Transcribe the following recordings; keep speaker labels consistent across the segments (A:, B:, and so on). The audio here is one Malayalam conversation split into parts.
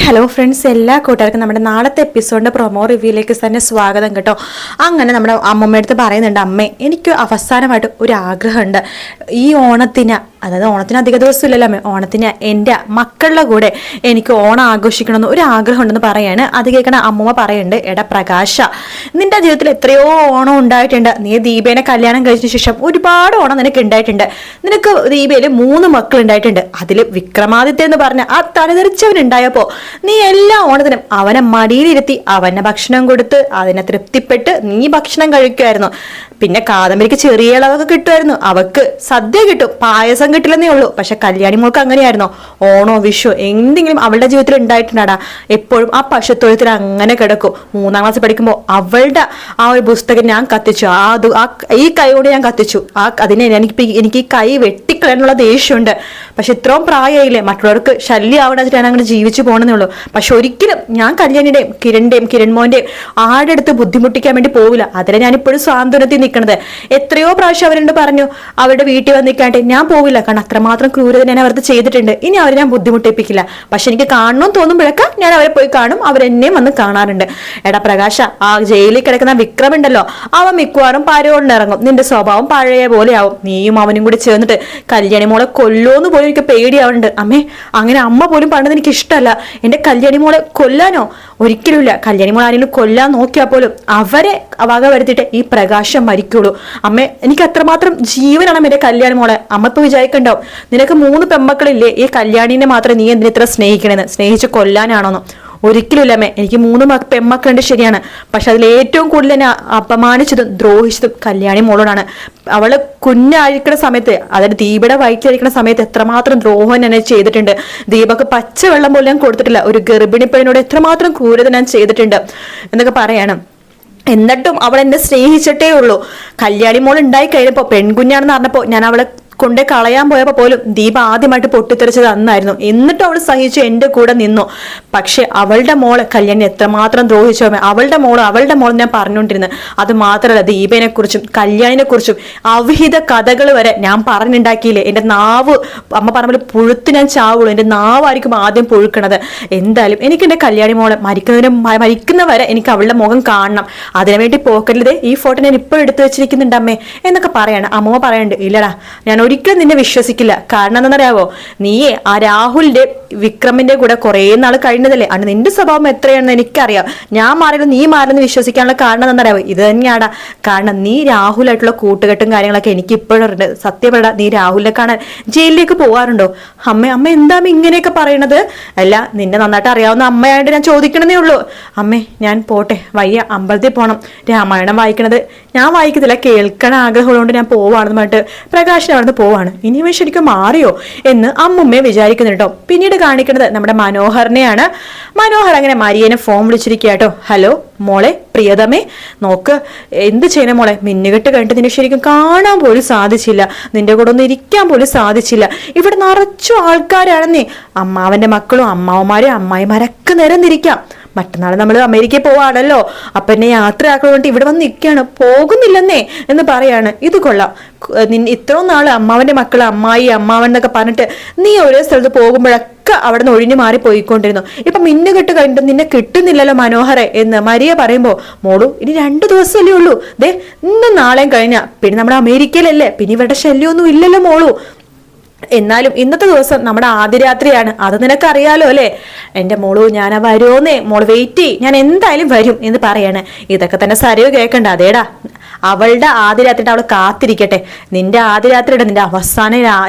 A: ഹലോ ഫ്രണ്ട്സ്, എല്ലാ കൂട്ടുകാർക്കും നമ്മുടെ നാളത്തെ എപ്പിസോഡിൻ്റെ പ്രൊമോ റിവ്യൂയിലേക്ക് തന്നെ സ്വാഗതം കേട്ടോ. അങ്ങനെ നമ്മുടെ അമ്മമ്മയുടെ അടുത്ത് പറയുന്നുണ്ട്, അമ്മേ എനിക്ക് അവസാനമായിട്ട് ഒരു ആഗ്രഹമുണ്ട്. ഈ ഓണത്തിന്, അതായത് ഓണത്തിന് അധിക ദിവസം ഇല്ലല്ലോ അമ്മേ, ഓണത്തിന് എൻ്റെ മക്കളുടെ കൂടെ എനിക്ക് ഓണം ആഘോഷിക്കണമെന്ന് ഒരു ആഗ്രഹം ഉണ്ടെന്ന് പറയാണ്. അത് കേൾക്കണ അമ്മമ്മ പറയുന്നുണ്ട്, എടാ പ്രകാശ, നിന്റെ ജീവിതത്തിൽ എത്രയോ ഓണം ഉണ്ടായിട്ടുണ്ട്. നീ ദീപേനെ കല്യാണം കഴിച്ച ശേഷം ഒരുപാട് ഓണം നിനക്ക് ഉണ്ടായിട്ടുണ്ട്. നിനക്ക് ദീപയിൽ 3 മക്കൾ ഉണ്ടായിട്ടുണ്ട്. അതിൽ വിക്രമാദിത്യ എന്ന് പറഞ്ഞ ആ തലതെറിച്ചവൻ ഉണ്ടായപ്പോൾ നീ എല്ലാ ഓണത്തിനും അവനെ മടിയിലിരുത്തി അവനെ ഭക്ഷണം കൊടുത്ത് അതിനെ തൃപ്തിപ്പെട്ട് നീ ഭക്ഷണം കഴിക്കുമായിരുന്നു. പിന്നെ കാദംബരിക്ക് ചെറിയ ഇളവൊക്കെ കിട്ടുമായിരുന്നു, അവക്ക് സദ്യ കിട്ടും, പായസം കിട്ടില്ലെന്നേ ഉള്ളൂ. പക്ഷെ കല്യാണി മോൾക്ക് അങ്ങനെയായിരുന്നോ? ഓണോ വിഷു എന്തെങ്കിലും അവളുടെ ജീവിതത്തിൽ ഉണ്ടായിട്ടുണ്ടാടാ? എപ്പോഴും ആ പശുത്തൊഴുത്തിൽ അങ്ങനെ കിടക്കും. 3ാം ക്ലാസ്സിൽ പഠിക്കുമ്പോൾ അവളുടെ ആ ഒരു പുസ്തകം ഞാൻ കത്തിച്ചു, ഈ കൈ കൊണ്ട് ഞാൻ കത്തിച്ചു. അതിനെ എനിക്ക് ഈ കൈ വെട്ടിക്കളയാനുള്ള ദേഷ്യമുണ്ട്. പക്ഷെ ഇത്രയും പ്രായമായില്ലേ, മറ്റുള്ളവർക്ക് ശല്യം ആവണ വെച്ചിട്ട് ഞാൻ അങ്ങനെ ജീവിച്ചു പോകണമെന്നേ ഉള്ളൂ. പക്ഷെ ഒരിക്കലും ഞാൻ കല്യാണിയുടെയും കിരൺ മോന്റെയും ആടെ അടുത്ത് ബുദ്ധിമുട്ടിക്കാൻ വേണ്ടി പോവില്ല. അതിലെ ഞാനിപ്പോഴും സ്വാതന്ത്ര്യത്തിൽ നിൽക്കണത്. എത്രയോ പ്രാവശ്യം അവരോട് പറഞ്ഞു അവരുടെ വീട്ടിൽ വന്ന് നിൽക്കാണ്ട് ഞാൻ പോവില്ല, കാരണം അത്രമാത്രം ക്രൂരത ഞാൻ അവർക്ക് ചെയ്തിട്ടുണ്ട്. ഇനി അവരെ ഞാൻ ബുദ്ധിമുട്ടിപ്പിക്കില്ല. പക്ഷെ എനിക്ക് കാണണമെന്ന് തോന്നുമ്പോഴൊക്കെ ഞാൻ അവരെ പോയി കാണും, അവരെന്നെയും വന്ന് കാണാറുണ്ട്. എടാ പ്രകാശ, ആ ജയിലിൽ കിടക്കുന്ന വിക്രം ഉണ്ടല്ലോ, അവൻ മിക്കവാറും പാരയോണ്ട് ഇറങ്ങും. നിന്റെ സ്വഭാവം പഴയ പോലെ ആവും. നീയും അവനും കൂടി ചേർന്നിട്ട് കല്യാണി മോളെ കൊല്ലോന്ന് പോലും എനിക്ക് പേടിയാവുന്നുണ്ട്. അമ്മേ, അങ്ങനെ അമ്മ പോലും പണ്ടത് എനിക്ക് ഇഷ്ടമല്ല. എന്റെ കല്യാണി മോളെ കൊല്ലാനോ? ഒരിക്കലുമില്ല. കല്യാണി മോളെ ആരെങ്കിലും കൊല്ലാൻ നോക്കിയാൽ പോലും അവരെ വക വരുത്തിയിട്ട് ഈ പ്രകാശം മരിക്കുള്ളൂ. അമ്മ, എനിക്ക് അത്രമാത്രം ജീവനാണ് എന്റെ കല്യാണി മോളെ. അമ്മ ഇപ്പൊ വിചാരിക്കണ്ടാവും, നിനക്ക് 3 പെമ്മക്കളില്ലേ, ഈ കല്യാണിനെ മാത്രം നീ എന്തിനിത്ര സ്നേഹിക്കണേന്ന്, സ്നേഹിച്ച് കൊല്ലാനാണോന്ന്? ഒരിക്കലും ഇല്ലമ്മേ. എനിക്ക് 3 പെമ്മക്കളുണ്ട്, ശരിയാണ്. പക്ഷെ അതിൽ ഏറ്റവും കൂടുതൽ എന്നെ അപമാനിച്ചതും ദ്രോഹിച്ചതും കല്യാണി മോളോടാണ്. അവള് കുഞ്ഞായിരിക്കുന്ന സമയത്ത്, അതായത് ദീപയുടെ വയറ്റിലിരിക്കുന്ന സമയത്ത് എത്രമാത്രം ദ്രോഹം എന്നെ ചെയ്തിട്ടുണ്ട്. ദീപക്ക് പച്ചവെള്ളം പോലും ഞാൻ കൊടുത്തിട്ടില്ല. ഒരു ഗർഭിണി പെണ്ണിനോട് എത്രമാത്രം ക്രൂരത ഞാൻ ചെയ്തിട്ടുണ്ട് എന്നൊക്കെ പറയാണ്. എന്നിട്ടും അവൾ എന്നെ സ്നേഹിച്ചിട്ടേ ഉള്ളൂ. കല്യാണി മോൾ ഉണ്ടായി കഴിഞ്ഞപ്പോ, പെൺകുഞ്ഞാണെന്ന് പറഞ്ഞപ്പോ ഞാൻ അവളെ കൊണ്ടേ കളയാൻ പോയപ്പോ പോലും ദീപ ആദ്യമായിട്ട് പൊട്ടിത്തെറിച്ചത് അന്നായിരുന്നു. എന്നിട്ടും അവൾ സഹിച്ചു എന്റെ കൂടെ നിന്നു. പക്ഷെ അവളുടെ മോളെ കല്യാണി എത്രമാത്രം ദ്രോഹിച്ചോ. അവളുടെ മോൾ ഞാൻ പറഞ്ഞുകൊണ്ടിരുന്നത്. അത് മാത്രമല്ല, ദീപനെ കുറിച്ചും കല്യാണിനെ കുറിച്ചും അവിഹിത കഥകൾ വരെ ഞാൻ പറഞ്ഞുണ്ടാക്കിയില്ലേ. എന്റെ നാവ്, അമ്മ പറഞ്ഞ പോലെ പുഴുത്ത് ഞാൻ ചാവുള്ളൂ. എന്റെ നാവായിരിക്കും ആദ്യം പുഴുക്കണത്. എന്തായാലും എനിക്ക് എന്റെ കല്യാണി മോളെ മരിക്കുന്നവരെ എനിക്ക് അവളുടെ മുഖം കാണണം. അതിനുവേണ്ടി പോക്കറ്റിൽ ഈ ഫോട്ടോ ഞാൻ ഇപ്പോൾ എടുത്തു വെച്ചിരിക്കുന്നുണ്ട് അമ്മേ എന്നൊക്കെ പറയാണ്. അമ്മ പറയുന്നുണ്ട്, ഇല്ലടാ, ഞാൻ ഒരിക്കലും നിന്നെ വിശ്വസിക്കില്ല. കാരണം എന്താണെന്നറിയാവോ, നീയെ ആ രാഹുലിന്റെ വിക്രമിന്റെ കൂടെ കുറെ നാൾ കഴിഞ്ഞതല്ലേ. ആണ് നിന്റെ സ്വഭാവം എത്രയാണെന്ന് എനിക്കറിയാം. ഞാൻ മാറിയാലും നീ മാറിയെന്ന് വിശ്വസിക്കാനുള്ള കാരണം എന്താണെന്നറിയാവോ? ഇത് തന്നെയാടാ കാരണം. നീ രാഹുലായിട്ടുള്ള കൂട്ടുകെട്ടും കാര്യങ്ങളൊക്കെ എനിക്ക് ഇപ്പോഴും ഉണ്ട്. സത്യപ്പെടാ, നീ രാഹുലിനെ കാണാൻ ജയിലിലേക്ക് പോവാറുണ്ടോ? അമ്മ എന്താ ഇങ്ങനെയൊക്കെ പറയണത്? അല്ല, നിന്നെ നന്നായിട്ട് അറിയാവുന്ന അമ്മയായിട്ട് ഞാൻ ചോദിക്കണമെന്നേ ഉള്ളൂ. അമ്മേ, ഞാൻ പോട്ടെ, വയ്യ, അമ്പലത്തിൽ പോകണം. രാമായണം വായിക്കണത് ഞാൻ വായിക്കത്തില്ല, കേൾക്കണ ആഗ്രഹമുള്ളതുകൊണ്ട് ഞാൻ പോവാണെന്ന് പറഞ്ഞിട്ട് പ്രകാശൻ അവിടുന്ന് പോവാണ്. ഇനി ശരിക്കും മാറിയോ എന്ന് അമ്മുമ്മയെ വിചാരിക്കുന്നുണ്ടോ. പിന്നീട് കാണിക്കുന്നത് നമ്മുടെ മനോഹറിനെയാണ്. മനോഹർ അങ്ങനെ മരിയനെ ഫോൺ വിളിച്ചിരിക്കുക കേട്ടോ. ഹലോ മോളെ, പ്രിയതമേ, നോക്ക്, എന്ത് ചെയ്യണ മോളെ? മിന്നുകെട്ട് കണ്ടിട്ട് നിന്നെ ശരിക്കും കാണാൻ പോലും സാധിച്ചില്ല, നിന്റെ കൂടെ ഒന്ന് ഇരിക്കാൻ പോലും സാധിച്ചില്ല. ഇവിടെ നിറച്ചു ആൾക്കാരാണെന്നേ. അമ്മാവന്റെ മക്കളും അമ്മാവന്മാരും അമ്മായിമാരൊക്കെ നിരന്നിരിക്കാം. മറ്റന്നാൾ നമ്മൾ അമേരിക്കയിൽ പോവാണല്ലോ, അപ്പൊ എന്നെ യാത്രയാക്കണോണ്ട് ഇവിടെ വന്ന് നിൽക്കുകയാണ്, പോകുന്നില്ലെന്നേ എന്ന് പറയാണ്. ഇത് കൊള്ളാം. ഇത്രയും നാള് അമ്മാവന്റെ മക്കള് അമ്മാവൻ എന്നൊക്കെ പറഞ്ഞിട്ട് നീ ഓരോ സ്ഥലത്ത് പോകുമ്പോഴൊക്കെ അവിടെ നിന്ന് ഒഴിഞ്ഞു മാറി പോയിക്കൊണ്ടിരുന്നു. ഇപ്പൊ മിന്നുകെട്ട് കഴിഞ്ഞിട്ട് നിന്നെ കിട്ടുന്നില്ലല്ലോ മനോഹരെ എന്ന് മരിയ പറയുമ്പോ, മോളു ഇനി 2 ദിവസമല്ലേ ഉള്ളൂ, ദേ ഇന്നും നാളെയും കഴിഞ്ഞ പിന്നെ നമ്മുടെ അമേരിക്കയിലല്ലേ, പിന്നെ ഇവിടെ ശല്യമൊന്നും ഇല്ലല്ലോ മോളു. എന്നാലും ഇന്നത്തെ ദിവസം നമ്മുടെ ആദ്യ രാത്രിയാണ്, അത് നിനക്കറിയാലോ അല്ലേ? എന്റെ മോളു, ഞാൻ വരുമോന്നേ, മോള് വെയിറ്റ് ചെയ്യ്, ഞാൻ എന്തായാലും വരും എന്ന് പറയാണ്. ഇതൊക്കെ തന്നെ സരയോ കേൾക്കണ്ട. അതേടാ, അവളുടെ ആദ്യ രാത്രിയുടെ അവൾ കാത്തിരിക്കട്ടെ. നിന്റെ ആദ്യ രാത്രിയുടെ നിന്റെ അവസാന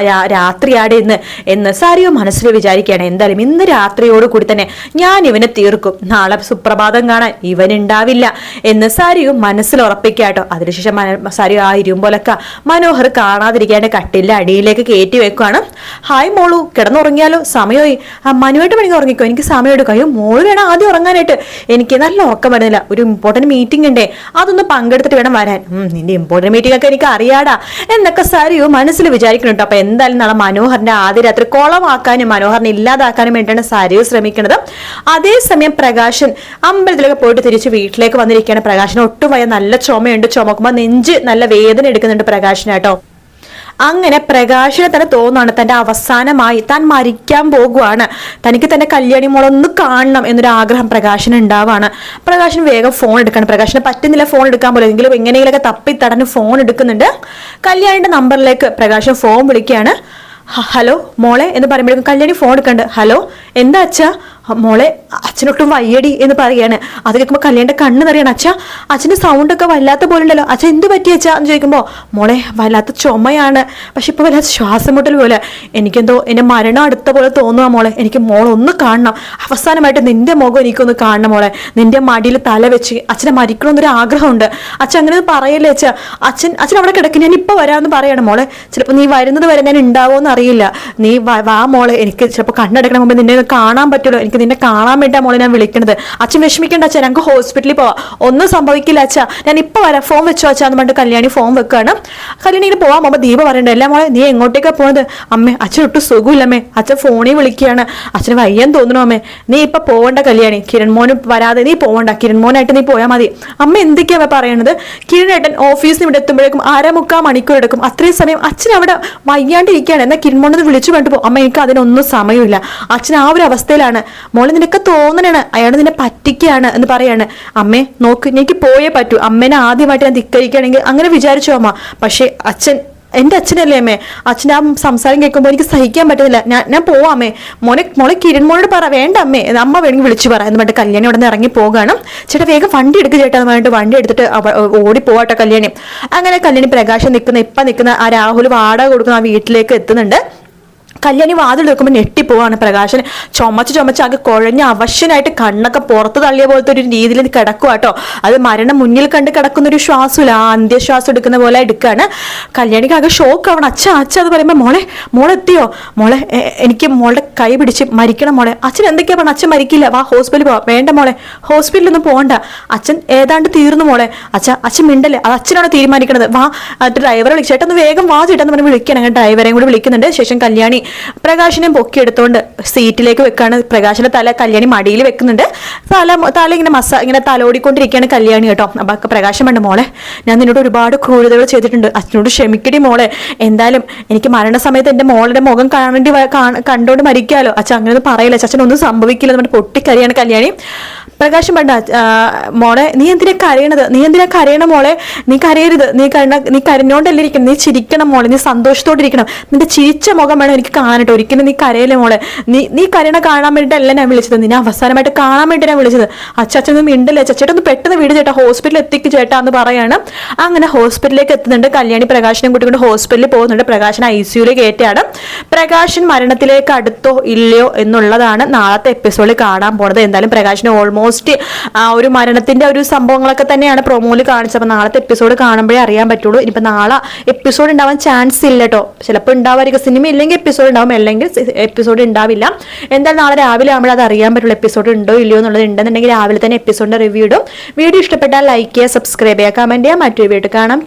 A: രാത്രിയാടെ എന്ന് സാരിയോ മനസ്സിൽ വിചാരിക്കുകയാണ്. എന്തായാലും ഇന്ന് രാത്രിയോട് കൂടി തന്നെ ഞാൻ ഇവനെ തീർക്കും. നാളെ സുപ്രഭാതം കാണാൻ ഇവൻ ഉണ്ടാവില്ല എന്ന് സാരിയോ മനസ്സിൽ ഉറപ്പിക്കാട്ടോ. അതിനുശേഷം സാരിയോ ആ ഇരുമ്പോലൊക്കെ മനോഹർ കാണാതിരിക്കാണ്ട് കട്ടിലിന്റെ അടിയിലേക്ക് കയറ്റി വെക്കുവാണ്. ഹായ് മോളു, കിടന്നുറങ്ങിയാലോ? സമയമായി. മനുവായിട്ട് വേണമെങ്കിൽ ഉറങ്ങിക്കോ, എനിക്ക് സമയം എടുക്കും. അയ്യോ മോള് വേണം ആദ്യം ഉറങ്ങാനായിട്ട്, എനിക്ക് നല്ല ഉറക്കം വരുന്നില്ല, ഒരു ഇമ്പോർട്ടന്റ് മീറ്റിംഗ് ഉണ്ടേ, അതൊന്ന് പങ്കെടുത്തിട്ട് വേണം വരാൻ. നിന്റെ ഇമ്പോർട്ടന്റ് മീറ്റിംഗ് ഒക്കെ എനിക്ക് അറിയാടാ എന്നൊക്കെ സാരിയോ മനസ്സിൽ വിചാരിക്കുന്നുണ്ട്. അപ്പൊ എന്തായാലും നാളെ മനോഹറിന്റെ ആദ്യ രാത്രി കുളമാക്കാനും മനോഹറിനെ ഇല്ലാതാക്കാനും വേണ്ടിയാണ് സാരിയോ ശ്രമിക്കുന്നത്. അതേസമയം പ്രകാശൻ അമ്പലത്തിലൊക്കെ പോയിട്ട് തിരിച്ച് വീട്ടിലേക്ക് വന്നിരിക്കുകയാണ്. പ്രകാശന് ഒട്ടും വയ്യ, നല്ല ചുമയുണ്ട്. ചുമക്കുമ്പോ നെഞ്ച് നല്ല വേദന എടുക്കുന്നുണ്ട് പ്രകാശനാട്ടോ. അങ്ങനെ പ്രകാശിനെ തന്നെ തോന്നുകയാണ് തന്റെ അവസാനമായി താൻ മരിക്കാൻ പോകുവാണ്, തനിക്ക് തന്റെ കല്യാണി മോളൊന്ന് കാണണം എന്നൊരു ആഗ്രഹം പ്രകാശന് ഉണ്ടാവാണ്. പ്രകാശൻ വേഗം ഫോൺ എടുക്കണം. പ്രകാശന് പറ്റുന്നില്ല ഫോൺ എടുക്കാൻ പോലും, എങ്കിലും എങ്ങനെയെങ്കിലൊക്കെ തപ്പി തടഞ്ഞ് ഫോൺ എടുക്കുന്നുണ്ട്. കല്യാണിന്റെ നമ്പറിലേക്ക് പ്രകാശൻ ഫോൺ വിളിക്കുകയാണ്. ഹലോ മോളെ എന്ന് പറയുമ്പോഴേക്കും കല്യാണി ഫോൺ എടുക്കണ്ട്. ഹലോ എന്താ അച്ഛാ? മോളെ അച്ഛനൊട്ടും വയ്യടി എന്ന് പറയാണ്. അത് കേൾക്കുമ്പോൾ കല്യാണിന്റെ കണ്ണ് നിറയാണ്. അച്ഛാ അച്ഛന്റെ സൗണ്ട് ഒക്കെ വല്ലാത്ത പോലെ ഉണ്ടല്ലോ, അച്ഛൻ എന്ത് പറ്റി അച്ഛാ എന്ന് ചോദിക്കുമ്പോൾ മോളെ വല്ലാത്ത ചുമയാണ്, പക്ഷെ ഇപ്പൊ വല്ലാത്ത ശ്വാസം മുട്ടൽ പോലെ, എനിക്കെന്തോ എന്റെ മരണം അടുത്ത പോലെ തോന്നുക മോളെ, എനിക്ക് മോളൊന്ന് കാണണം, അവസാനമായിട്ട് നിന്റെ മുഖം എനിക്കൊന്ന് കാണണം മോളെ, നിന്റെ മടിയിൽ തല വെച്ച് അച്ഛനെ മരിക്കണമെന്നൊരു ആഗ്രഹമുണ്ട്. അച്ഛൻ അങ്ങനെ പറയല്ലേ അച്ഛാ, അച്ഛൻ അവിടെ കിടക്കും, ഞാൻ ഇപ്പൊ വരാമെന്ന് പറയാണ്. മോളെ ചിലപ്പോൾ നീ വരുന്നത് വരെ ഞാൻ ഉണ്ടാവോന്ന് അറിയില്ല, നീ വാ മോളെ, എനിക്ക് ചിലപ്പോൾ കണ്ണടക്കണ മുമ്പ് നിന്നെ കാണാൻ പറ്റുള്ളൂ, എനിക്ക് നിന്നെ കാണാൻ വേണ്ടിയാ മോളെ ഞാൻ വിളിക്കണത്. അച്ഛൻ വിഷമിക്കേണ്ട അച്ഛാ, ഞങ്ങൾക്ക് ഹോസ്പിറ്റലിൽ പോവാം, ഒന്നും സംഭവിക്കില്ല അച്ഛാ, ഞാൻ ഇപ്പൊ വരാം, ഫോൺ വെച്ചോ അച്ഛാ എന്ന് പറഞ്ഞിട്ട് കല്യാണി ഫോൺ വെക്കാണ്. കല്യാണി ഇങ്ങനെ പോവാൻ പോകുമ്പോൾ ദീപ പറയണ്ടേ, അല്ല മോളെ നീ എങ്ങോട്ടേക്കാ പോകുന്നത്? അമ്മേ അച്ഛൻ ഒട്ടും സുഖമില്ലമ്മേ, അച്ഛൻ ഫോണിൽ വിളിക്കുകയാണ്, അച്ഛന് വയ്യാൻ തോന്നണോ അമ്മേ, നീ ഇപ്പൊ പോവണ്ട കല്യാണി, കിരൺ മോന് വരാതെ നീ പോവണ്ട, കിരൺ മോനായിട്ട് നീ പോയാൽ മതി. അമ്മ എന്തൊക്കെയാ പറയണത്? കിരണേട്ടൻ ഓഫീസിൽ ഇവിടെ എത്തുമ്പോഴേക്കും 1/2 മണിക്കൂർ എടുക്കും, അത്രയും സമയം അച്ഛൻ അവിടെ വയ്യാണ്ടിരിക്കുകയാണ്, എന്നാൽ കിരൺ മോനൊന്ന് വിളിച്ചു വേണ്ടി പോകും. അമ്മ എനിക്ക് അതിനൊന്നും സമയമില്ല, അച്ഛൻ ആ ഒരു അവസ്ഥയിലാണ്, മോളെ നിനക്ക് തോന്നണാണ് അയാൾ നിന്നെ പറ്റിക്കുകയാണ് എന്ന് പറയാണ്. അമ്മേ നോക്ക്, എനിക്ക് പോയേ പറ്റൂ, അമ്മേനെ ആദ്യമായിട്ട് ഞാൻ ധിക്കരിക്കുകയാണെങ്കിൽ അങ്ങനെ വിചാരിച്ചോ അമ്മ, പക്ഷെ എന്റെ അച്ഛനല്ലേ അമ്മേ, അച്ഛൻ്റെ ആ സംസാരം കേൾക്കുമ്പോൾ എനിക്ക് സഹിക്കാൻ പറ്റുന്നില്ല, ഞാൻ പോവാമേ, മോളെ കിരൺ മോനോട് പറ, വേണ്ട അമ്മേ അമ്മ വേണമെങ്കിൽ വിളിച്ചു പറ എന്ന് പറഞ്ഞിട്ട് കല്യാണി അവിടെ നിന്ന് ഇറങ്ങി പോകാണ്. ചേട്ടാ വേഗം വണ്ടി എടുക്കുക ചേട്ടാ എന്ന് പറഞ്ഞിട്ട് വണ്ടി എടുത്തിട്ട് ഓടി പോവാട്ടോ കല്യാണി. അങ്ങനെ കല്യാണി പ്രകാശം നിൽക്കുന്ന ആ രാഹുൽ വാടക കൊടുക്കുന്ന ആ വീട്ടിലേക്ക് എത്തുന്നുണ്ട്. കല്യാണി വാതിൽ വെക്കുമ്പോൾ ഞെട്ടിപ്പോവാണ്. പ്രകാശൻ ചുമച്ച് ആകെ കുഴഞ്ഞ അവശനായിട്ട് കണ്ണൊക്കെ പുറത്ത് തള്ളിയ പോലത്തെ ഒരു രീതിയിൽ കിടക്കുക കേട്ടോ. അത് മരണം മുന്നിൽ കണ്ട് കിടക്കുന്ന ഒരു ശ്വാസമില്ല, ആ അന്ത്യശ്വാസം എടുക്കുന്ന പോലെ എടുക്കുകയാണ്. കല്യാണിക്ക് ആകെ ഷോക്ക് ആവണം. അച്ഛ അത് പറയുമ്പോൾ മോളെത്തിയോ മോളെ, എനിക്ക് മോളുടെ കൈ പിടിച്ച് മരിക്കണം മോളെ. അച്ഛൻ എന്തൊക്കെയാ പറഞ്ഞ, അച്ഛൻ മരിക്കില്ല, വാ ഹോസ്പിറ്റലിൽ പോവാം. വേണ്ട മോളെ ഹോസ്പിറ്റലൊന്നും പോകണ്ട, അച്ഛൻ ഏതാണ്ട് തീർന്നു മോളെ, അച്ഛൻ മിണ്ടല്ലേ, അത് അച്ഛനാണ് തീരുമാനിക്കണത്, വാ ഡ്രൈവറെ വിളിച്ചു ചേട്ടാ, ഒന്ന് വേഗം വാ ചേട്ടാ എന്ന് പറഞ്ഞ് വിളിക്കണം. ഡ്രൈവറെയും കൂടി വിളിക്കുന്നുണ്ട്. ശേഷം കല്യാണി പ്രകാശിനെ പൊക്കിയെടുത്തോണ്ട് സീറ്റിലേക്ക് വെക്കാണ്. പ്രകാശിന്റെ തല കല്യാണി മടിയിൽ വെക്കുന്നുണ്ട്. തല ഇങ്ങനെ തലോടിക്കൊണ്ടിരിക്കുകയാണ് കല്യാണി കേട്ടോ. അപ്പൊ പ്രകാശം വേണ്ട മോളെ, ഞാൻ നിന്നോട് ഒരുപാട് ക്രൂരതകൾ ചെയ്തിട്ടുണ്ട്, അച്ഛനോട് ക്ഷമിക്കടി മോളെ, എന്തായാലും എനിക്ക് മരണസമയത്ത് എന്റെ മോളുടെ മുഖം കണ്ടോണ്ട് മരിക്കാലോ, അച്ഛൻ അങ്ങനെയൊന്നും പറയില്ല, അച്ഛനൊന്നും സംഭവിക്കില്ല എന്ന് പൊട്ടിക്കരിയാണ് കല്യാണി. പ്രകാശം വേണ്ട മോളെ, നീ എന്തിനാ കരയണം മോളെ, നീ കരയരുത്, നീ കരഞ്ഞോണ്ടല്ലേ ഇരിക്കണം, നീ ചിരിക്കണം മോളെ, നീ സന്തോഷത്തോടെ ഇരിക്കണം, നിന്റെ ചിരിച്ച മുഖം വേണം എനിക്ക് കാണട്ടോ, ഒരിക്കലും നീ കരയല്ലേ മോളെ, നീ കരയണ കാണാൻ വേണ്ടിയിട്ടല്ല ഞാൻ വിളിച്ചത്, നിന്നെ അവസാനമായിട്ട് കാണാൻ വേണ്ടി ഞാൻ വിളിച്ചത്, അച്ഛനൊന്നും മിണ്ടല്ലേ, ചേട്ടാ ഒന്ന് പെട്ടെന്ന് വീട് ചേട്ടാ, ഹോസ്പിറ്റലിൽ എത്തിക്ക് ചേട്ടാ എന്ന് പറയാണ്. അങ്ങനെ ഹോസ്പിറ്റലിലേക്ക് എത്തുന്നുണ്ട്. കല്യാണി പ്രകാശനെ കൂട്ടിക്കൊണ്ട് ഹോസ്പിറ്റലിൽ പോകുന്നുണ്ട്. പ്രകാശൻ ICUയിൽ കയറ്റിയാണ്. പ്രകാശൻ മരണത്തിലേക്ക് അടുത്തോ ഇല്ലയോ എന്നുള്ളതാണ് നാളത്തെ എപ്പിസോഡിൽ കാണാൻ പോണത്. എന്തായാലും പ്രകാശിന് ഓൾമോസ്റ്റ് ആ ഒരു മരണത്തിന്റെ ഒരു സംഭവങ്ങളൊക്കെ തന്നെയാണ് പ്രൊമോയിൽ കാണിച്ചത്. അപ്പൊ നാളത്തെ എപ്പിസോഡ് കാണുമ്പോഴേ അറിയാൻ പറ്റുള്ളൂ. ഇനിയിപ്പോ നാളെ എപ്പിസോഡ് ഉണ്ടാവാൻ ചാൻസ് ഇല്ല കേട്ടോ, ചിലപ്പോൾ ഉണ്ടാവായിരിക്കും, സിനിമ ഇല്ലെങ്കിൽ എപ്പിസോഡ് ഉണ്ടാവും, അല്ലെങ്കിൽ എപ്പിസോഡ് ഉണ്ടാവില്ല. എന്തായാലും നാളെ രാവിലെ ആകുമ്പോൾ അത് അറിയാൻ പറ്റുള്ളൂ എപ്പിസോഡ് ഉണ്ടോ ഇല്ലയോ എന്നുള്ളത്. ഉണ്ടെന്നുണ്ടെങ്കിൽ രാവിലെ തന്നെ എപ്പിസോഡിന്റെ റിവ്യൂ ഇടും. വീഡിയോ ഇഷ്ടപ്പെട്ടാൽ ലൈക്ക് ചെയ്യുക, സബ്സ്ക്രൈബ് ചെയ്യുക, കമന്റ് ചെയ്യുക. മറ്റൊരു വീഡിയോ കാണാം.